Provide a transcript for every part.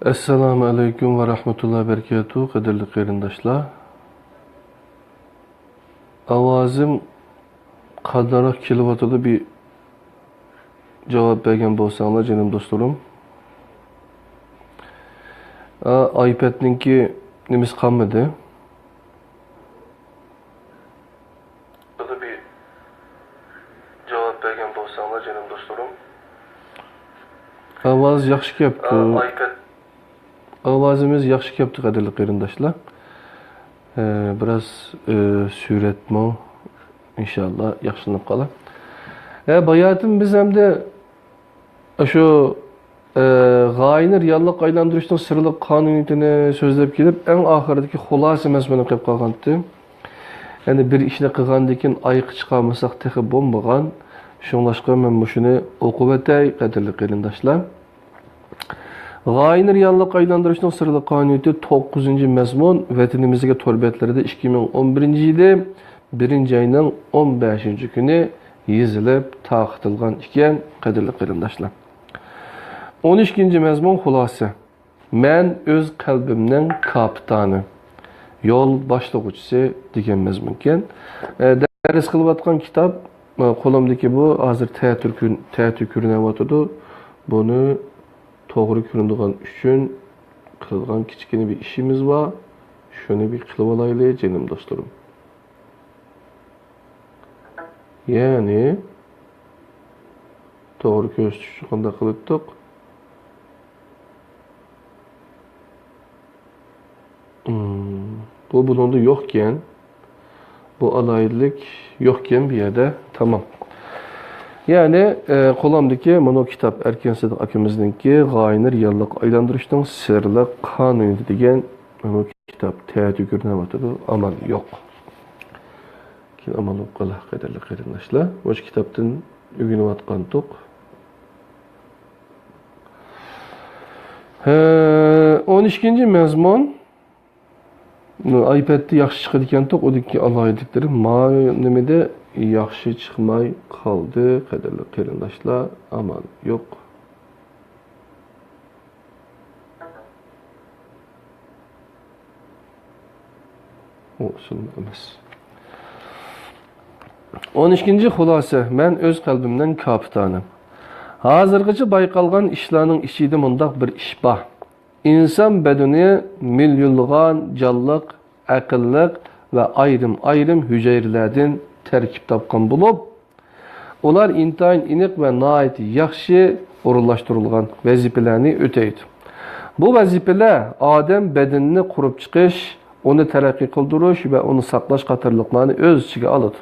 Assalamu alaikum ve rahmetullahi ve berekatuhu. Kadirli qarindoshlar. Ovozim qandaroq kelyapti bir javob bergan bo'lsanglar, jinim do'stlarim. iPad'ninki nimasi qolmadi. Bunda bir javob bergan bo'lsanglar, jinim do'stlarim. Ovoz yaxshi kelyapti. Ovozimiz yaxshi kelyapti, qadrli qarindoshlar. Biraz suratmi inshaalloh yaxshilanib qolar. Bayatim biz hem de şu g'oyani reallik aylantirishning sirli qonuniyatini so'zlab kelib, eng oxiridagi xulosa mazmuni qilib qolgandi. Yani bir ishni qilgandan keyin ayiq chiqarmasak texi bo'lmagan. Shunlashqa men shuni o'qib o'tay, qadrli qarindoshlar. G'oyani reallik aylantirishning sirli qonuniyati 9-mazmun vatanimizga to'rbetlarida 2011-yilda 1-oyning 15-kuni yozilib taqitilgan ekan, qadrli qarindoshlar. 12-mazmun xulosa. Men o'z qalbimning kapitani, yo'l boshlovchisi degan mazmun ekan. Dars qilayotgan kitob qo'limdagi bu hozir teatr ko'rinyapti. Buni to'g'ri ko'rinadigan uchun qilgan kichkina bir ishimiz bor. Shuni bir qilib olaylik, jinim do'stlarim. Yani to'g'ri ko'rsatish qanday qildik? Bu bununda yo'qken, bu alaylik yo'qken bir yerde tamam. Yani qo'limdagi mana kitap Erkin Sıdık akamizningki g'oyani reallik aylantirishning sirli qonuniyati degan mana kitap teatr ko'rinyapti. Amal yo'q. Keyin amal olib qolar, qadrli qarindoshlar. O'sha kitobdan o'rganayotgandik. 12-mazmun iPad'da yaxshi chiqadi ekan-ku, o'dagi alohidliklari nimada yaxshi chiqmay qoldi, qadrli qarindoshlar. Amal yo'q. Olsun emas. 12-xulosa. Men o'z qalbimning kapitani. Hozirgacha bayqalgan ishlarning ichida mundaq bir ish bor. İnsan bedeni milyonlagan canlıq, aqlliq ve ayrım hücrelerden terkip tapkan bulup, ular intayin iniq ve nait yaxshi orunlaştırılgan vazifelerini öteydi. Bu vazifeler Adem bedenini kurup çıkış, onu terakki kıldırış ve onu saklaş katırlıklarını öz içine alıdı.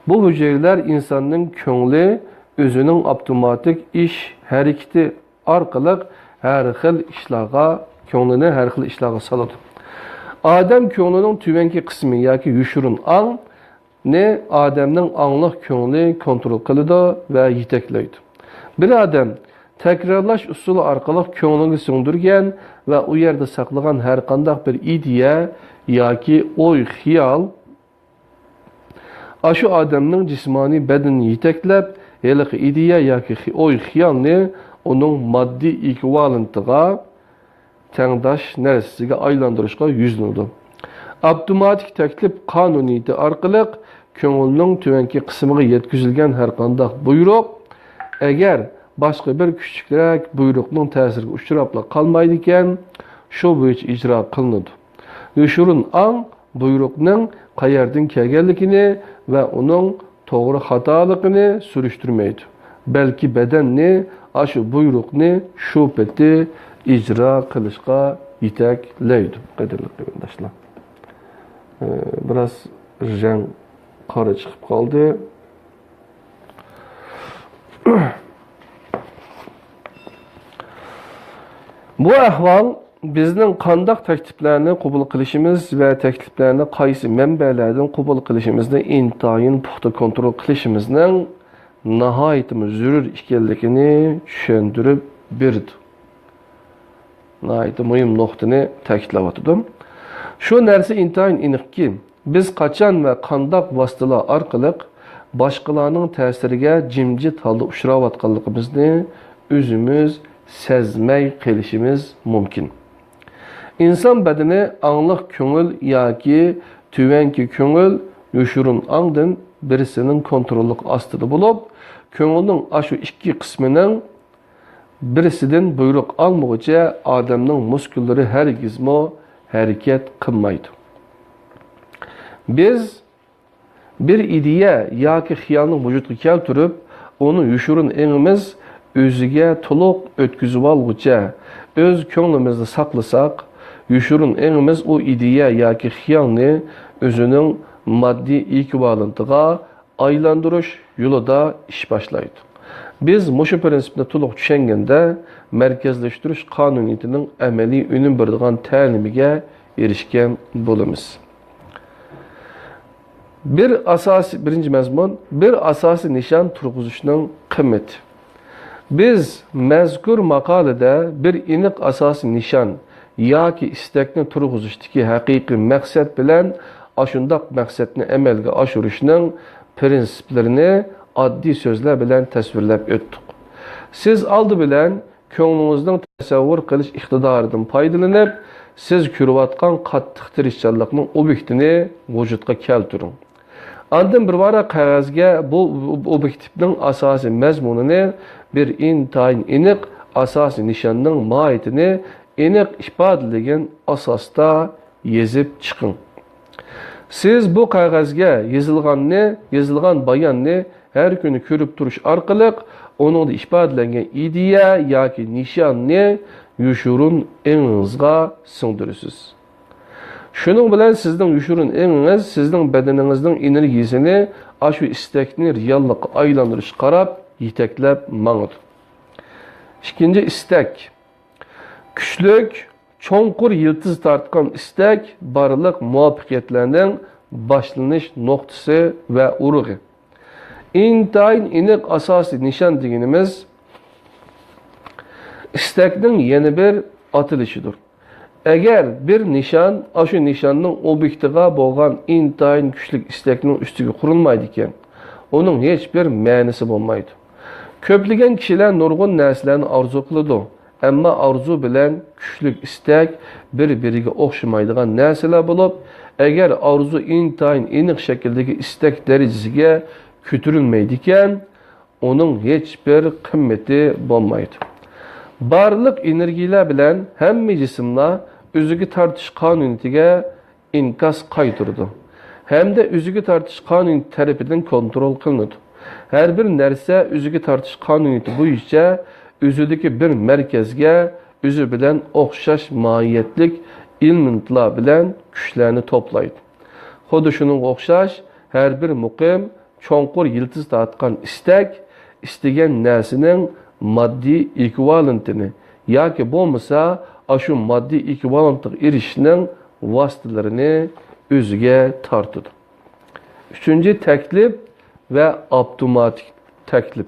Bu hücreler insanın köngli, özünün otomatik iş hareketi arkalık her xil işlarga, köngülünü her xil işlarga saladı. Adem köngülünün tüvenki kısmı yoki yuşurun an ne Adem'nin anlıq köngülü kontrol kılıdı ve yeteklaydı. Bir adam tekrarlaş usulü arkalık köngülünü söndürgen ve o yerde saklagan her qandaq bir ideya yoki oy, xiyal aşı Adem'nin cismani bedenini yeteklep, helik ideya yoki oy, xiyalni onun maddi ekvivalentiga tengdaş nersisiga aylandırışga yüzlüdü. Avtomatik teklif kanuniyeti arqılıq köngülnün tüvenki kısmıga yetkizilgen her qandaq buyruq, eğer başka bir küçükrek buyruqның təsirine uçurapla qalmaydı iken, şu boyunca icra qılınıdı. Yuşurun an buyruqның qayerden kelgenligini ve onun doğru hatalıqını sürüştürmeydi. Belki bedenni aşı buyruqni şu peti icra qilishga yetaklaydi, qadrli qarindoshlar. Biraz rang qora chiqib qoldi. Bu ahvol bizning qandaq takliflarni qabul qilishimiz va takliflarni qaysi manbalardan qabul qilishimizni intayin puxta kontrol qilishimizning nihayetimiz zürür işkellikini düşündürüp birdi. Nihayeti mühim noktini ta'kidlavatıdım. Şu nersi intayin iniq ki, biz qaçan ve qandaq vasıtalar arqılıq başqalarının təsiriga jimjit holda uchrayotganligimizni o'zimiz sezmey qilishimiz mumkin. İnsan bedeni anlıq köngül yoki tüvenki köngül yoshurun angdan birisinin kontrolluk astyda bolup, köngülnün aşu iki qisminin birisinden buyruq almaguncha adamning muskullari hargizmo hareket qilmaydi. Biz bir ideya yoki xiyolni vujudga keltirib, onu yoshurun engimiz o'ziga to'liq o'tkazib olguncha, o'z ko'nglimizni saqlasak, yoshurun engimiz o ideya yoki xiyolni o'zining moddiy ekvivalentiga aylantirish yo'lida ish boshlaydi. Biz mushu prinsipni to'liq tushunganda markazlashtirish qonuniyatining amaliy unum beradigan ta'limiga erishgan bo'lamiz. Birinci mazmun, bir asosiy nishon turg'izishning qimmati. Biz mazkur maqolada bir aniq asosiy nishon yoki istakni turg'izishdagi haqiqiy maqsad bilan ashundoq maqsadni amalga oshirishning prinsiplarini oddiy so'zlar bilan tasvirlab o'tdik. Siz oldi bilan ko'nglingizning tasavvur qilish iqtidoridan foydalanib, siz ko'rayotgan qattiq tirishchanlikning obyektini vujudga keltiring. Andın bir varaq qog'ozga bu obyektivning asosiy mazmunini bir intayin aniq asosiy nishonning mohiyatini aniq ifodalagan asosda yozib chiqing. Siz bu qog'ozga yozilgan bayonni har kuni ko'rib turish orqali oningda ifodalangan ideya yoki nishonni yoshurun engingizga singdirasiz. Şunun bilan sizning yoshurun engingiz sizning badaningizning energiyasini ashu istakni reallikqa aylantirish qarab yetaklab mangadi. İkinci istak. Kuchlik, cho'nqur yiltiz tortgan istak barliq muvaffaqiyatlarning boshlanish nuqtasi va urug'i. İntayin aniq asosiy nishon deganimiz istakning yana bir atilishidir. Eğer bir nişan, aşı nişanның obyektiga bo'lgan intayin kuchlik istakning ustiga qurilmaydi ekan, onun hech bir ma'nosi bo'lmaydi. Ko'plagan kishilar nurg'un narsalarni orzu qiladi, ammo orzu bilan kuchlik istak bir-biriga o'xshamaydigan narsalar bo'lib, agar orzu intayin aniq shakldagi istak darajasiga ko'tarilmaydi ekan, onun hech bir qimmati bo'lmaydi. Barliq energiyalar bilan hamma jismlar o'ziga tortish qonuniyatiga inkas qaytirdi. Hamda o'ziga tortish qonuniyati tarafidan kontrol qilinadi. Har bir narsa o'ziga tortish qonuniyati bo'yicha o'zidagi bir markazga o'zi bilan o'xshash mohiyatlik elementlar bilan kuchlarni to'playdi. Xuddi shuningga o'xshash har bir muqim cho'nqur yiltiz tortgan istak istagan narsaning moddiy ekvivalentini yoki bo'lmasa ashu moddiy ekvivalentga erishishning vositalarini o'ziga tortadi. Üçüncü taklif ve avtomatik taklif.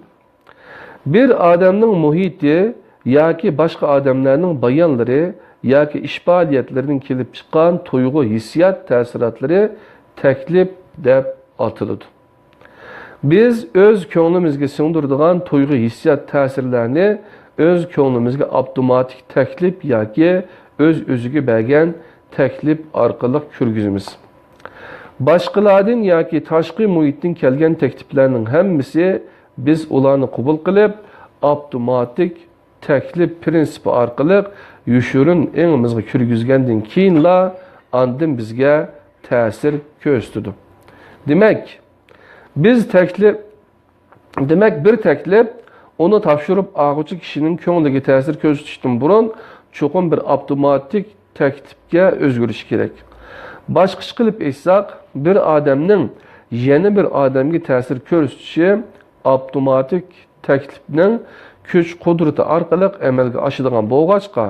Bir adamning muhiti yoki boshqa odamlarning bayonlari yoki ish faoliyatlarining kelib chiqqan tuyg'u hissiyot ta'sirotlari taklif deb atiladi. Biz o'z ko'nglimizga singdiradigan tuyg'u hissiyot ta'sirlarini o'z ko'nglimizga avtomatik taklif yoki o'z-o'ziga bergan taklif orqali kirgizamiz. Boshqalardan yoki tashqi muhitdan kelgan takliflarning hammasi biz ularni qabul qilib, avtomatik taklif prinsipi orqali yoshurun engimizga kirgizgandan keyinla andin bizga ta'sir ko'rsatadi. Demek bir taklif onu topshirib og'uvchi kishining ko'ngliga ta'sir ko'rsatishdan burun cho'qim bir avtomatik taklifga o'zgarish kerak. Boshqacha qilib aytsak, bir odamning yana bir odamga ta'sir ko'rsatishi avtomatik taklifning kuch qudrati orqali amalga oshadigan bo'lg'achqa,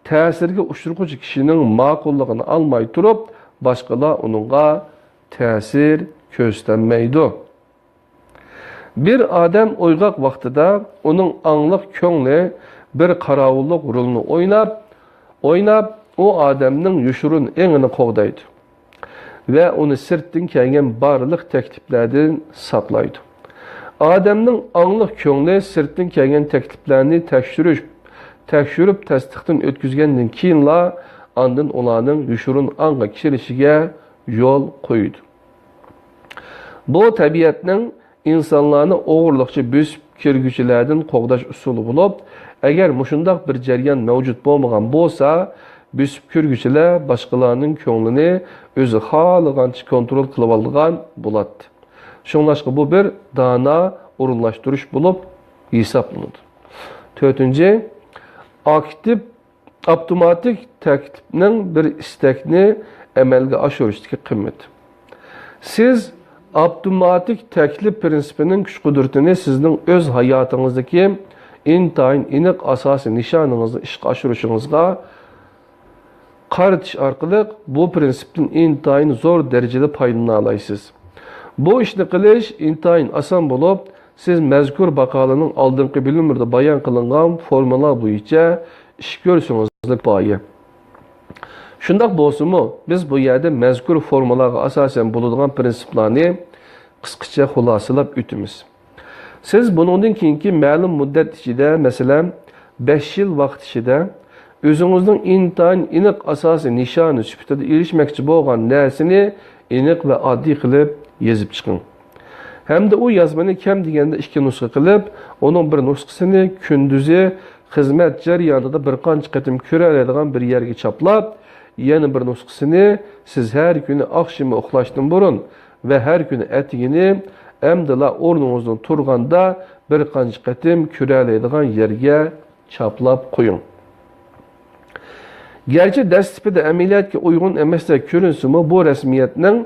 ta'sirga uchraguvchi kishining ma'qulligini olmay turib, boshqalar uningga ta'sir ko'rsatmaydi. Bir adam o'yg'oq vaqtida uning angliq ko'ngli bir qarovullik rolini o'ynab o odamning yoshurun engini qo'g'daydi ve onu sirtdan kelgan barliq takliflardan saqlaydi. Odamning angliq ko'ngli sirtdan kelgan takliflarni tekshirib tasdiqdan o'tkazgandan keyinla andın ularning yushurun anga kishirishiga yo'l qo'ydi. Bu tabiatning insonlarni o'g'irliqchi bosib kirguvchilardan qo'g'dash usuli bo'lib, agar mushundoq bir jarayon mavjud bo'lmagan bo'lsa, bosib kirguvchilar boshqalarning ko'nglini o'zi xohlagancha kontrol qilib olgan bo'ladi. Shunlashqa bu bir dana o'rinlashtirish bo'lib hisoblanadi. 4. Aktiv avtomatik taklifning bir istakni amalga oshirishdagi qimmati. Siz avtomatik taklif prinsipining kuch-qudratini sizning o'z hayotingizdagi intayin aniq asosiy nishoningizni ishga oshirishingizga qaratish orqali bu prinsipdan intayin zo'r darajada foydalana olasiz. Bu ishni qilish intayin oson bo'lib, siz mazkur maqolaning oldingi bilimlarda bayon qilingan formula bo'yicha ish ko'rsingizlik boyi. Shundoq bo'lsa-mu, biz bu yerda mazkur formulaga asosan bo'ladigan prinsiplarni qisqacha xulosalab o'tamiz. Siz buningdan keyingi ma'lum muddat ichida, masalan, 5 yil vaqt ichida o'zingizning intayin aniq asosiy nishoni sifatida erishmoqchi bo'lgan narsani aniq va oddiy qilib yozib chiqing. Hamda u yozmani kam deganda 2 nusxa qilib, onun bir nusxasini kunduzi xizmat jarayonida bir qancha qatim ko'ra oladigan bir yerga choplab, yana bir nusxasini siz har kuni oqshom uxlashdan burun va har kuni atigini amdala o'rningizdan turganda bir qancha qatim ko'ra oladigan yerga choplab qo'ying. Gerçi dastlabida amaliyotga uyg'un emasdek ko'rinsa-mu, bu rasmiyatning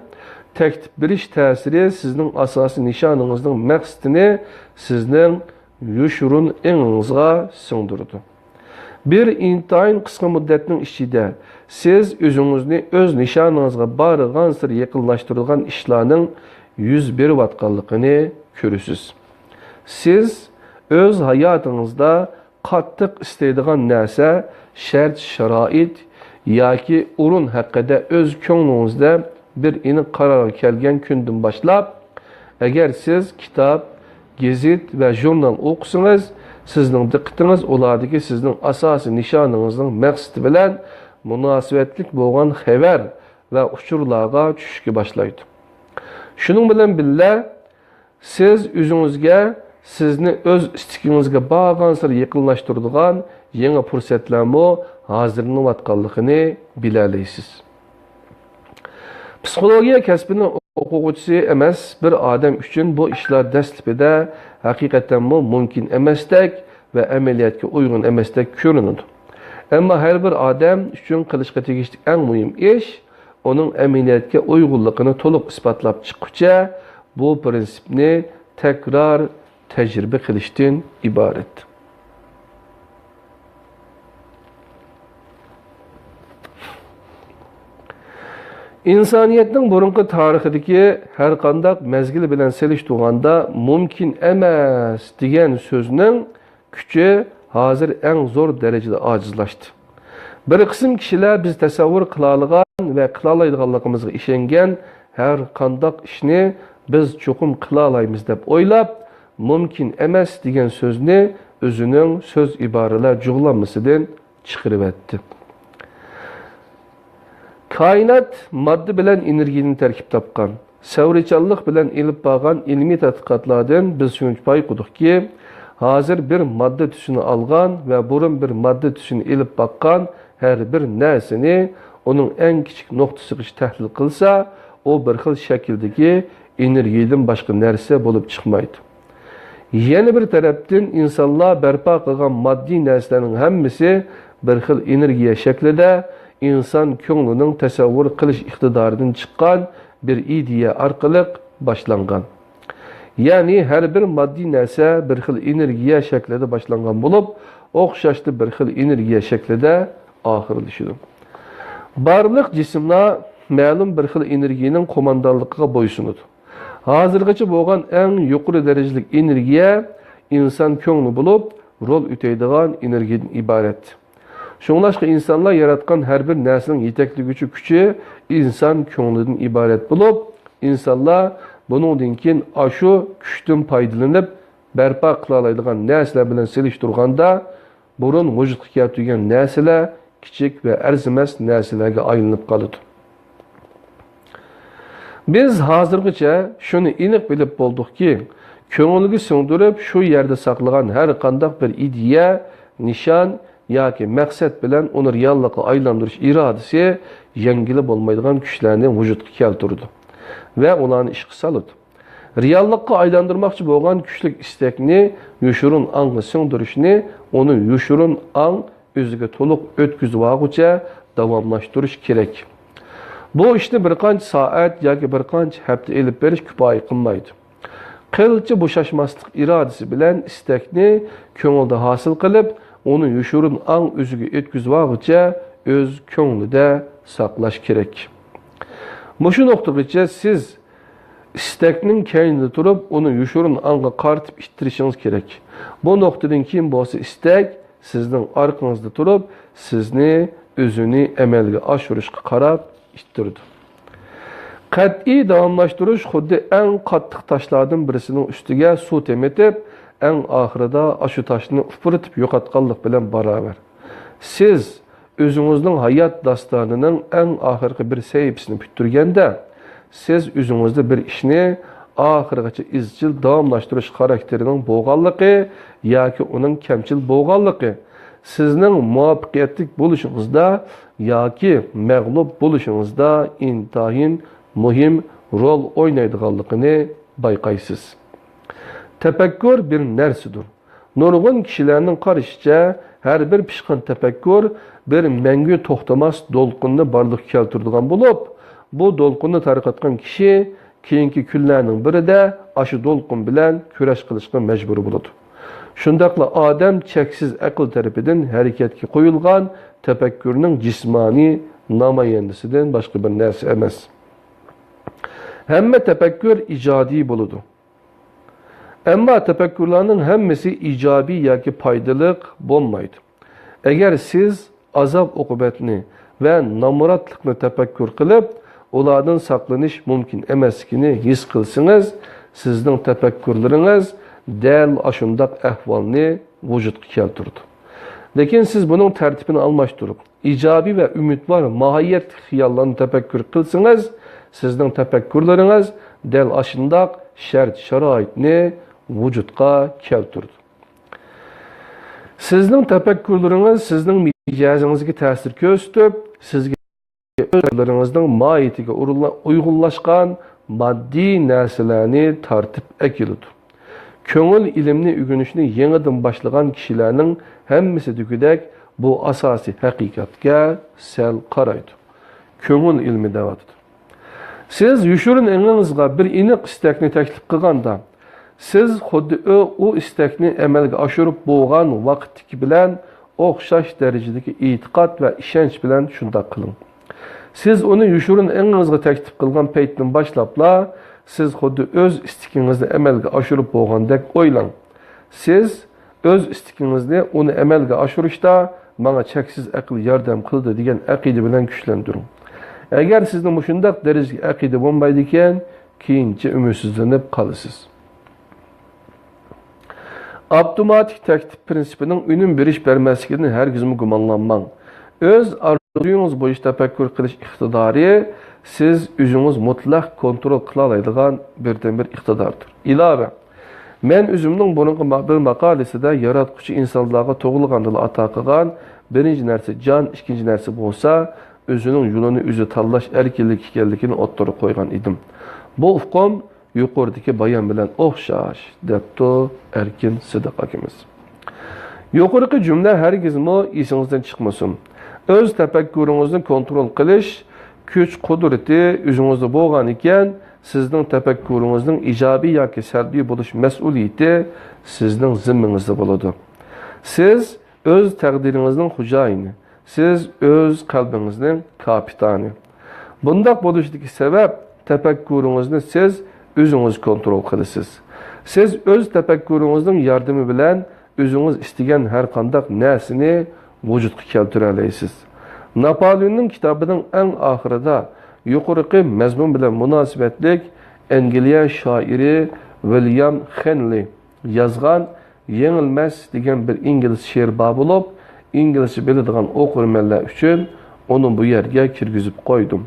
taklif berish ta'siri sizning asosiy nishoningizning maqsadini sizning yushurun engizga singdirdi. Bir intayin qisqa muddatning ichida siz o'zingizni o'z nishoningizga barg'ansir yaqinlashtirgan ishlarning yuz berayotganligini ko'rasiz. Siz o'z hayotingizda qattiq istaydigan narsa, shart sharoit yoki o'rin haqida o'z ko'nglingizda bir aniq qarorga kelgan kundan boshlab, agar siz kitob, gazet va jurnal o'qisangiz, sizning diqqatingiz ulardagi sizning asosiy nishoningizning maqsadi bilan munosabatlik bo'lgan xabar va uchurlarga tushishga boshlaydi. Shuning bilan birga siz o'zingizga sizni o'z istikingizga bag'ansir yaqinlashtiradigan yangi fursatlarni hozirlanayotganligini bilalaysiz. Psixologiya kasbining o'quvchisi emas bir odam uchun bu ishlar dastlabida haqiqatan mumkin emasdek va amaliyotga uyg'un emasdek ko'rinadi. Ammo har bir odam uchun qilishga tegishli eng muhim ish uning amaliyotga uyg'unligini to'liq isbotlab chiqquncha bu prinsipni takror tajriba qilishdan iborat. İnsoniyatning burunqi tarixidagi har qanday mezgil bilan selishtirganda mumkin emas degan so'zning kuchi hozir eng zo'r darajada ojizlashdi. Bir qism kishilar biz tasavvur qila olgan va qila oladiganligimizga ishongan har qanday ishni biz cho'qim qila olamiz deb o'ylab, mumkin emas degan so'zni o'zining so'z iboralar jug'lanmasidan chiqarib etdi. Kainat madde bilen energiyani tarkib topgan, savrichanlik bilen ilib bağan ilmi tadqiqotlardan biz shuncha payqudukki, hozir bir madde tüsünü algan ve burun bir madde tüsünü ilib bakkan her bir narsani onun en küçük noktasiga tahlil qilsa, o bir xil shakldagi energiyadan boshqa narsa bo'lib chiqmaydi. Yana bir tarafdan insonlar barpo qilgan moddiy narsalarning hammasi bir xil energiya shaklida inson ko'nglining tasavvur qilish iqtidoridan chiqqan bir ideya orqali boshlangan. Ya'ni har bir moddiy narsa bir xil energiya shaklida boshlangan bo'lib, o'xshashli bir xil energiya shaklida oxirlashadi. Barliq jismlar ma'lum bir xil energiyaning qo'mondonligiga bo'ysunadi. Hozirgacha bo'lgan eng yuqori darajali energiya inson ko'ngli bo'lib, rol o'taydigan energiyadan iborat. Şunlaşqa insanlar yaratgan her bir narsaning yetakligüçü kuchi inson ko'nglidan iborat bo'lib, insonlar buningdan keyin ashu kuchdan foydalanib barpo qila oladigan narsalar bilan selishtirganda burun vücutga keltirgan narsalar kichik va arzimas narsalarga aylanib qoladi. Biz hozirgacha shuni aniq bilib boldikki, ko'ngilga singdirib shu yerda saqlagan har qanday bir ideya, nishon yoki maqsad bilan uni reallikqa aylantirish irodasi yengilib bo'lmaydigan kuchlarni vujudga keltirdi va ularni ishga soladi. Reallikqa aylantirmoqchi bo'lgan kuchlik istakni yushurun ongga singdirishni uni yushurun ong o'ziga to'liq o'tkazib olguncha davomlashtirish kerak. Bu ishni bir qancha soat yoki bir qancha hafta elib berish kifoya qilmaydi. Qilcha bo'shashmaslik irodasi bilan istakni ko'ngilda hosil qilib, uni yushurun ong o'ziga o'tkazib olguncha o'z ko'nglida saqlash kerak. Mushu nuqtagacha siz istakning keyinida turib, uni yushurun ongga qaratib ittirishingiz kerak. Bu nuqtadan keyin bo'lsa istak sizning orqangizda turib, sizni o'zini amalga oshirishga qarab ittirdi. Qat'iy davomlashtirish xuddi eng qattiq toshlardan birisining ustiga suv temetib, eng oxirida shu toshni upuritib yo'qotganlik bilan barobar. Siz o'zingizning hayot dastonining eng oxirgi bir sahifasini bitirganda, siz o'zingizda bir ishni oxirigacha izchil davomlashtirish xarakterining bo'lganligi yoki uning kamchil bo'lganligi sizning muvaffaqiyatli bo'lishingizda yoki mag'lub bo'lishingizda intayin muhim rol o'ynaydiganligini bayqaysiz. Tafakkur bir narsadir. Nurg'un kishilarning qarashicha har bir pishqan tafakkur bir mangu to'xtamas do'lqinni barliqqa keltiradigan bo'lib, bu do'lqinni tarqatgan kishi keyingi kunlarning birida ashu do'lqin bilan kurash qilishga majbur bo'ladi. Shundaqla odam cheksiz aql tarafidan harakatga qo'yilgan tafakkurning jismoniy namoyandasidan boshqa bir narsa emas. Hamma tafakkur ijodiy bo'ladi. Ammo tafakkurlarning hammasi ijobiy yoki foydali bo'lmaydi. Agar siz azob uqubatni va namoratlikni tafakkur qilib, ulardan saqlanish mumkin emasligini his qilsangiz, sizning tafakkurlaringiz dal ashundaq ahvolni vujudga keltirdi. Lekin siz buning tartibini almashtirib, ijobiy va umidvor mohiyat xiyollarni tafakkur qilsangiz, sizning tafakkurlaringiz dal ashundaq shart-sharoitni vujudga keltirdi. Sizning tafakkurlaringiz sizning mijozingizga ta'sir ko'rsatib, sizga o'zlaringizning mohiyatiga uyg'unlashgan moddiy narsalarni tartib akiladi. Ko'ngil ilmni o'rganishni yangidan boshlagan kishilarning hammasi degudek bu asosiy haqiqatga sal qaraydi. Ko'ngil ilmi deyapti. Siz yushurun engingizga bir aniq istakni taklif qilganda, siz xuddi o istakni amalga oshirib bo'lgan vaqtdagi bilan o'xshash darajadagi e'tiqod va ishonch bilan shunday qiling. Siz uni yushurun engingizga taklif qilgan paytdan boshlabla siz xuddi o'z istikingizni amalga oshirib bo'lgandek o'ylang. Siz o'z istikingizni uni amalga oshirishda menga cheksiz aql yordam qildi degan aqida bilan kuchlantiring. Agar sizning shunday darajadagi aqida bo'lmaydi ekan, keyincha umidsizlanib qolasiz. Avtomatik taklif prinsipining unum berish bermasligini hargizmi gumonlanmang. O'z arzuyingiz bo'yicha tafakkur qilish iqtidori siz o'zingiz mutlaq kontrol qila oladigan birdan-bir iqtidordir. Ilova, men o'zimning burungi bir maqolasida yaratquchi insonlarga tug'ilgandan ato qilgan birinchi narsa jon, ikkinchi narsa bo'lsa, o'zining yo'lini o'zi tanlash erkinligi ekanligini o'ttirib qo'ygan edim. Bu hukm yuqoridagi bayon bilan o'xshash, debdi Erkin Sidiq akamiz. Yuqorqi jumla hargizmi esingizdan chiqmasin. O'z tafakkuringizni kontrol qilish kuch qudrati o'zingizda bo'lgan ekan, sizning tafakkuringizning ijobiy yoki salbiy bo'lish mas'uliyati sizning zimmangizda bo'ladi. Siz o'z taqdiringizning xo'jayini, siz o'z qalbingizning kapitani. Bundaq bo'lishidagi sabab tafakkuringizni siz o'zingiz kontrol qilasiz. Siz o'z tafakkuringizning yordami bilan o'zingiz istagan har qanday narsani vujudga keltira olasiz. Napoleonning kitobining eng oxirida yuqorqi mazmun bilan munosabatlik Angliya shoiri William Henley yozgan Yengilmez degan bir İngiliz şiir bor bo'lib, İngilizce biladigan o'qirmanlar uchun onu bu yerga kirgizib qo'ydim.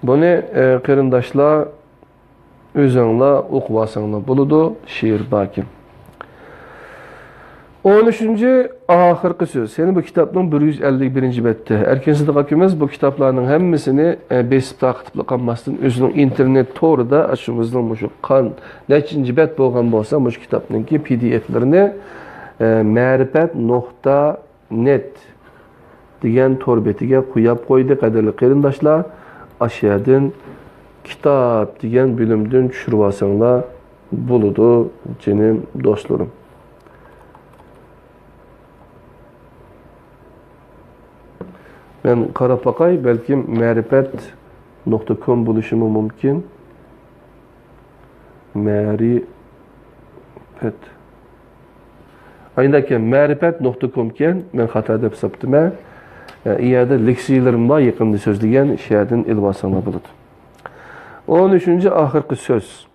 Buni qarindoshlar o'zinglar o'qib olsanglar bo'ladi, şiir bakim. 13-cü ahırkı söz. Seni bu kitabın 151. bette. Erken Sıdık Akimiz bu kitaplarının hemmisini besip takıtıplı kalmasın. Özünün internet toruda açımızdan bu şu kan neçinci bet boğan bolsa bu kitabının ki pdf'lerini marifet.net degan tor betiga qo'yib qo'ydi. Qadrli qarindoshlar, aşağıdan kitap degan bölümden tushirib olsanglar bo'ladi, jinim do'stlarim. Ben qarab bakay, belki marifet.com buluşumu mümkün. Marifet. Aynı ki marifet.com ken ben hata deb saptım. İyada leksiyelerim var, yakında sözleyen şehirden ilvasanla buludu. 13. ahırkı söz.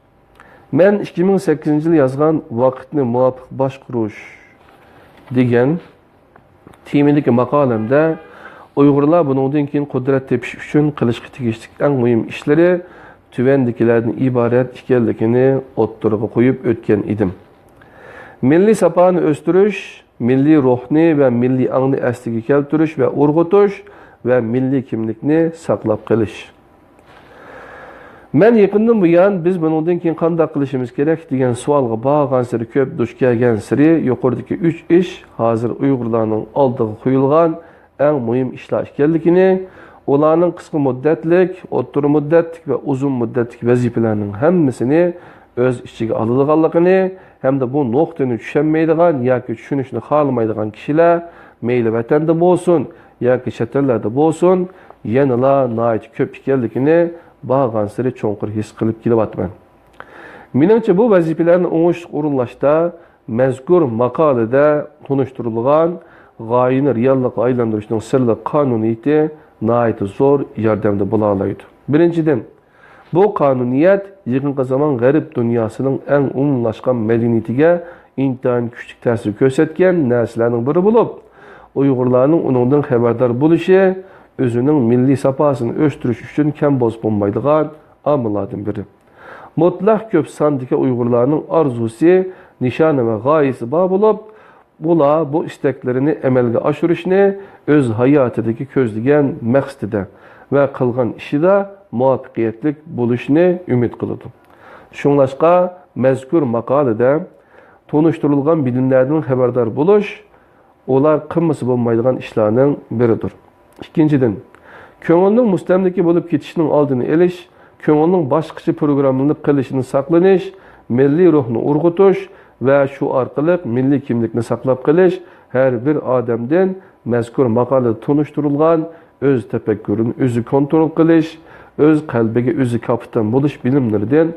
Ben 2008 yıl yazgan Vakitni Muvafiq Başqurush degan temidagi maqolamda Uyg'urlar bundan keyin qudrat tepish uchun qilishga tegishli eng muhim ishlari tuvandikilardan iborat ekanligini o'ttirg'a qo'yib o'tgan edim. Milliy sapani o'stirish, milliy ruhni va milliy ongni asliga keltirish va urg'utish va milliy kimlikni saqlab qolish. Men yaqindan buyon biz bundan keyin qanday qilishimiz kerak degan savolga borgan sari ko'p duch kelgan sari yuqoridagi 3 ish hozir Uyg'urlarning oldiga qo'yilgan eng muhim ishlar ekanligini, ularning qisqa muddatlik, o'rta muddatlik va uzun muddatlik vazifalarning hammasini o'z ichiga oladiganligini hamda bu nuqtani tushunmaydigan yoki tushunishni xohlamaydigan kishilar mayli vatanda bo'lsin yoki chet ellarda bo'lsin, yanala nihoyat ko'p ekanligini borgan sari cho'nqir his qilib kelyapman. Menimcha bu vazifalarni o'ngishli o'rinlashda mazkur maqolada tunishtirilgan g'oyani reallikqa aylantirishning sirli qonuniyati nihoyat zo'r yordamda bo'la oladi. Birinchidan, bu qonuniyat yaqinqi zamon g'arb dunyosining eng umumlashgan madaniyatiga intayin kuchli ta'sir ko'rsatgan narsalarning biri bo'lib, Uyg'urlarning uningdan xabardor bo'lishi o'zining milliy sapasini o'stirish uchun kam bo'z bo'lmaydigan omillardan biri. Mutlaq ko'p sondagi Uyg'urlarning orzusi, nishoni va g'oyasi bor bo'lib, bular bu istaklerini amalga oshirishni o'z hayotidagi ko'zlagan maqsadida va qilgan ishida muvaffaqiyatli bo'lishni umid qiladi. Shunglashqa mazkur maqolada tunishtirilgan bilimlardan xabardor bo'lish ular qilmasa bo'lmaydigan ishlarning biridir. Ikkinchidan, ko'ngilning mustamlika bo'lib ketishining oldini olish, ko'ngilning boshqacha programlanib qilishini saqlanish, milliy ruhni urg'utish va shu orqali milliy kimlikni saqlab qolish har bir odamdan mazkur maqolada tunishtirilgan o'z tafakkurini o'zi kontrol qilish, o'z qalbiga o'zi kapitan bo'lish bilimlaridan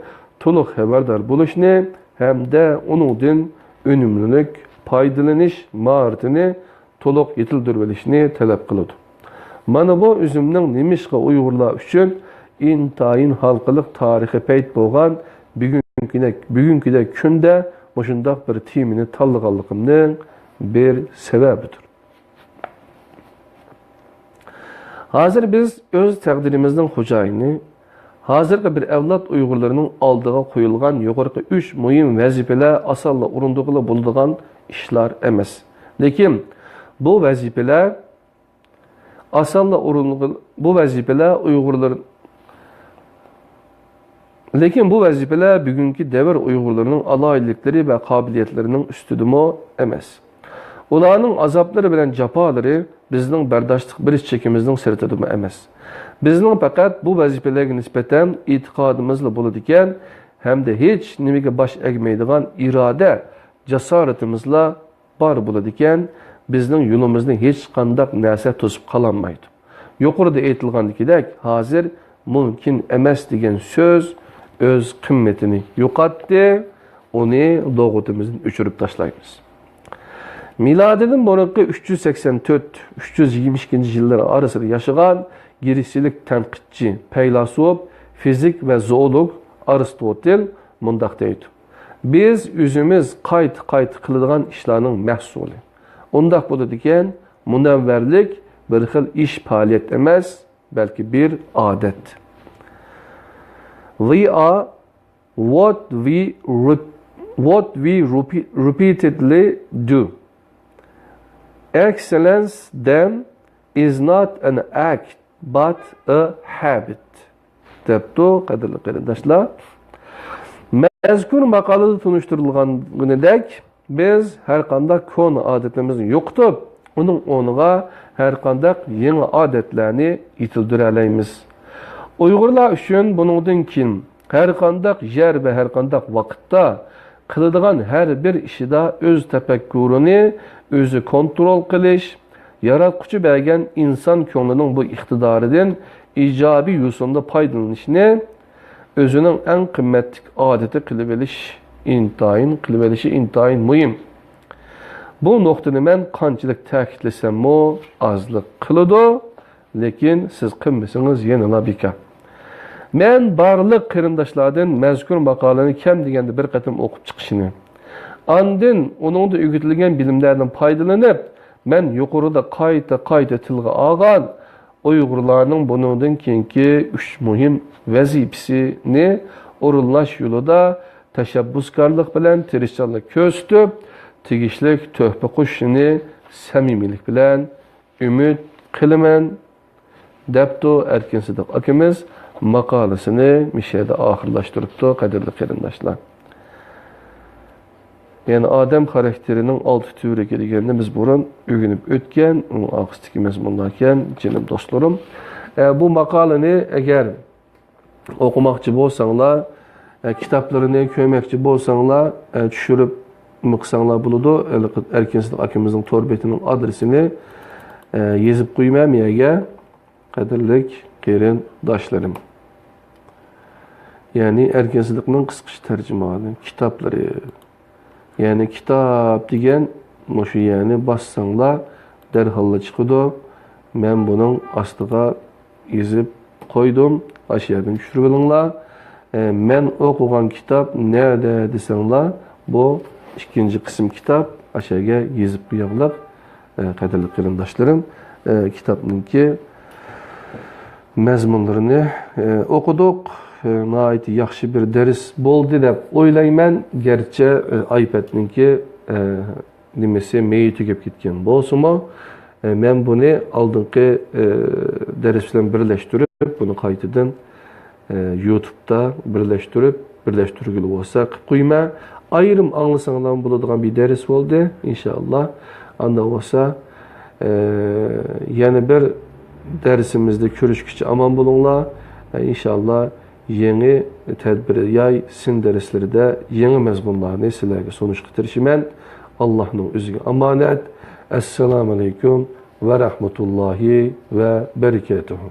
to'liq xabardor bo'lishni hamda uningdan unumlilik foydalanish mahoratini to'liq yetildirib olishni talab qiladi. Mana bu o'zimning nimishqa Uyg'urlar uchun intayin xalqiliq tarixi payt bo'lgan bugungi kunda shundoq bir temini tanlaganligimning bir sababidir. Hozir biz o'z taqdirimizning xo'jayini, hozirgi bir avlod Uyg'urlarining oldiga qo'yilgan yuqorqi 3 muhim vazifalar asalla o'rindiqli bo'ladigan ishlar emas. Lekin bu vazifalar asalla o'rindiqli Uyg'urlar Lekin bu vazifalar bugungi davr Uyg'urlarining aloyiliklari va qobiliyatlarining ustidimi emas. Ularning azoblari bilan jafolari bizning bardoshlik bilish chekimizning sirtidimi emas. Bizning faqat bu vazifalarga nisbatan e'tiqodimizla bo'ladi ekan, hamda hech nimaga bosh egmaydigan iroda, jasoratimizla bor bo'ladi ekan, bizning yo'limizni hech qanday narsa to'sib qololmaydi. Yuqorida aytilgandek, hozir mumkin emas degan so'z o'z qimmatini yo'qotdi, uni lug'atimizdan o'chirib tashlaymiz. Milodidan burungi 384-322 yillar orasida yashagan Grisilik tanqidchi, faylasuf, fizik va zoolog Aristotel mundaq deydi. Biz özümüz qayt qiladigan ishlarning mahsuli. Undaq bo'ladi ekan, munavvarlik bir xil ish faoliyat emas, balki bir odat. We are what we repeatedly do. Excellence then is not an act but a habit. Debdi qadrli qarindoshlar. Mazkur maqolada tunishtirilganidek, biz har qanday konu odatlarimizni yo'qotib, uning o'rniga har qanday yangi odatlarni yetildira olamiz. Uyg'urlar uchun buningdan keyin har qanday yer va har qanday vaqtda qiladigan har bir ishida o'z tafakkurini o'zi kontrol qilish, yaratquchi bergan inson ko'nglining bu iqtidoridan ijobiy yo'sinda foydalanishni özünün en kıymetli adeti qilib intayin mühim. Bu noktanı ben qanchalik ta'kidlasam azlık qiladi, lekin siz qilmasangiz yanala bekor. Men barliq qarindoshlardan mazkur maqolani kam deganda bir qatim o'qib chiqishini, andin uningda o'rgatilgan bilimlardan foydalanib, men yuqorida qayta tilga olgan Uyg'urlarning buningdan keyingi 3 muhim vazifasini o'rinlash yo'lida tashabbuskorlik bilan tirishchilik ko'rsatib, tegishli tuhfa qo'shishni samimiylik bilan umid qilaman, debdi Erkin Sidiq akamiz maqolasini mishada oxirlashtiribdi, qadrli qarindoshlar. Yani Adem karakterinin 6 türü geldiğinde biz burun öğünüp ötken, ağustaki mezmunlarken canım dostlarım. Bu makaleni eğer okumakçı bolsanlar, kitaplarını köymekçi bolsanlar, düşürüp mıksanlar buludu. Erkin Sidiq akimizin torbetinin adresini yazıp koymamaya kadirlik kerin daşlarım. Yani Erkin Sidiq'nin kıskış tercümanı, kitapları, yani kitap degen şu yani bassanlar derhalla çıkıdı. Ben bunun astıga yazıp koydum. Aşağıdan düşürüp alınlar. Ben okugan kitap nerede desenler bu ikinci kısım kitap aşağıya yazıp koyarlar. Kadirli qarindoshlarım, kitapnınki mezmunlarını okuduk. Nəhayət yaxşı bir dərs boldu deb oylayman. Gerçi iPad'ninki nimesi meyi tükep gitken bolsunmu, men bunu aldığınki dərs bilan birleştirip, bunu qaytadan YouTube'da birleştirgili olsa qilib qo'yma. Ayrım anlasanlar bo'ladigan bir dərs oldu inşallah. Anda olsa yana bir dersimizde görüşkiçi aman bulunlar. İnşallah yeni tədbir yay sin dərsləri də yeni məzmunlarını sizlərə sonuç gətirişimən. Allah'ın özünə amanət. Esselamu aleyküm ve rahmetullahi ve berekatuhu.